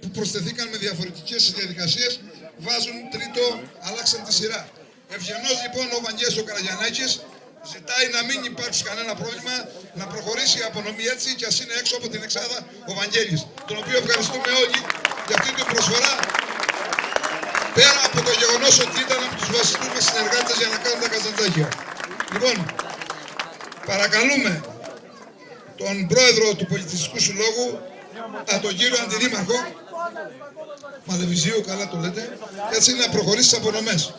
που προσθεθήκαν με διαφορετικές διαδικασίες βάζουν τρίτο, αλλάξαν τη σειρά. Ευγενώς λοιπόν ο Βαγγέλης ο Καραγιαννάκης ζητάει να μην υπάρξει κανένα πρόβλημα, να προχωρήσει η απονομή έτσι και ας είναι έξω από την εξάδα ο Βαγγέλης, τον οποίο ευχαριστούμε όλοι για αυτή την προσφορά, πέρα από το γεγονός ότι ήταν από τους βασικούς μας συνεργάτες για να κάνουν τα καζαντζάκια. Λοιπόν, παρακαλούμε τον πρόεδρο του Πολιτιστικού Συλλόγου, τον κύριο Αντιδήμαρχο, Μαλεβιζίου, καλά το λέτε, έτσι να προχωρήσει στις απονομές.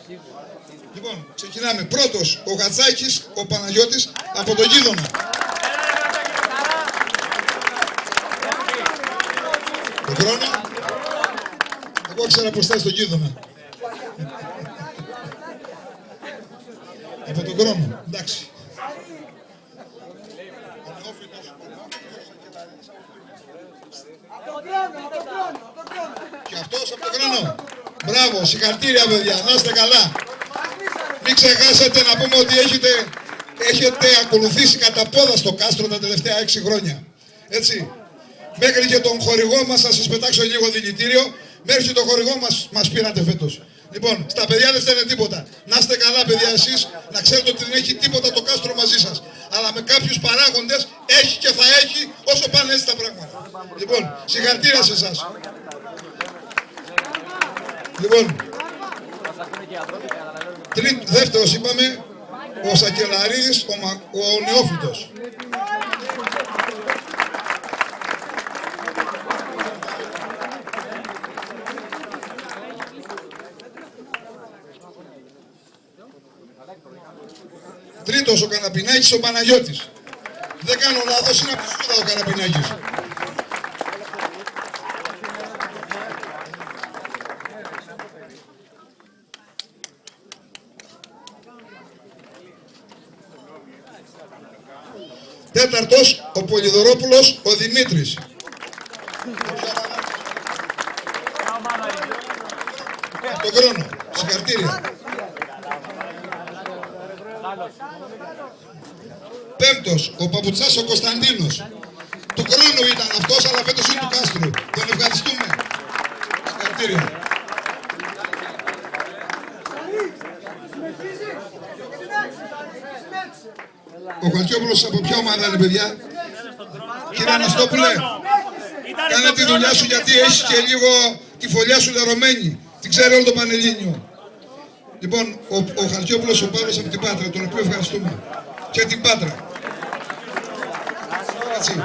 Λοιπόν, ξεκινάμε. Πρώτος, ο Γατζάκης, ο Παναγιώτης, από τον Γίδωνα. Τον χρόνο. Εγώ ξέρω πως θα στον Γίδωνα. Από τον χρόνο. Εντάξει. Και αυτός από τον χρόνο. Μπράβο, συγχαρητήρια παιδιά, να είστε καλά. Μην ξεχάσετε να πούμε ότι έχετε ακολουθήσει κατά πόδα στο κάστρο τα τελευταία 6 χρόνια. Έτσι. Μέχρι και τον χορηγό μας, θα σας πετάξω λίγο δηλητήριο, μέχρι και τον χορηγό μας πήρατε φέτος. Λοιπόν, στα παιδιά δεν φταίνε τίποτα. Να είστε καλά παιδιά εσείς, να ξέρετε ότι δεν έχει τίποτα το κάστρο μαζί σας. Αλλά με κάποιους παράγοντες έχει και θα έχει όσο πάνε έτσι τα πράγματα. Λοιπόν, συγχαρητήρια σε εσάς. Λοιπόν, δεύτερος είπαμε, ο Σακελαρίδης, ο Νεόφυτος. Τρίτος, ο Καναπινάκης, ο Παναγιώτης. Δεν κάνω λάθος, είναι από τη Σκούδα ο Καναπινάκης. Τέταρτος, ο Πολυδωρόπουλος, ο Δημήτρης. Από τον χρόνο. Συγχαρητήρια. Πέμπτος, ο Παπουτσάς, ο Κωνσταντίνος. Του χρόνου ήταν αυτός, αλλά φέτος είναι του κάστρου. Τον ευχαριστούμε. Συγχαρητήρια. Ο Χαλκιόπουλος από ποια ομάδα είναι, παιδιά? Κύριε Αναστόπουλε, κάνε τη δουλειά σου γιατί έχεις και λίγο τη φωλιά σου λερωμένη. Την ξέρει όλο το Πανελλήνιο. Λοιπόν, ο Χαλκιόπουλος ο Παύλος από την Πάτρα, τον οποίο ευχαριστούμε. Και την Πάτρα. Έτσι.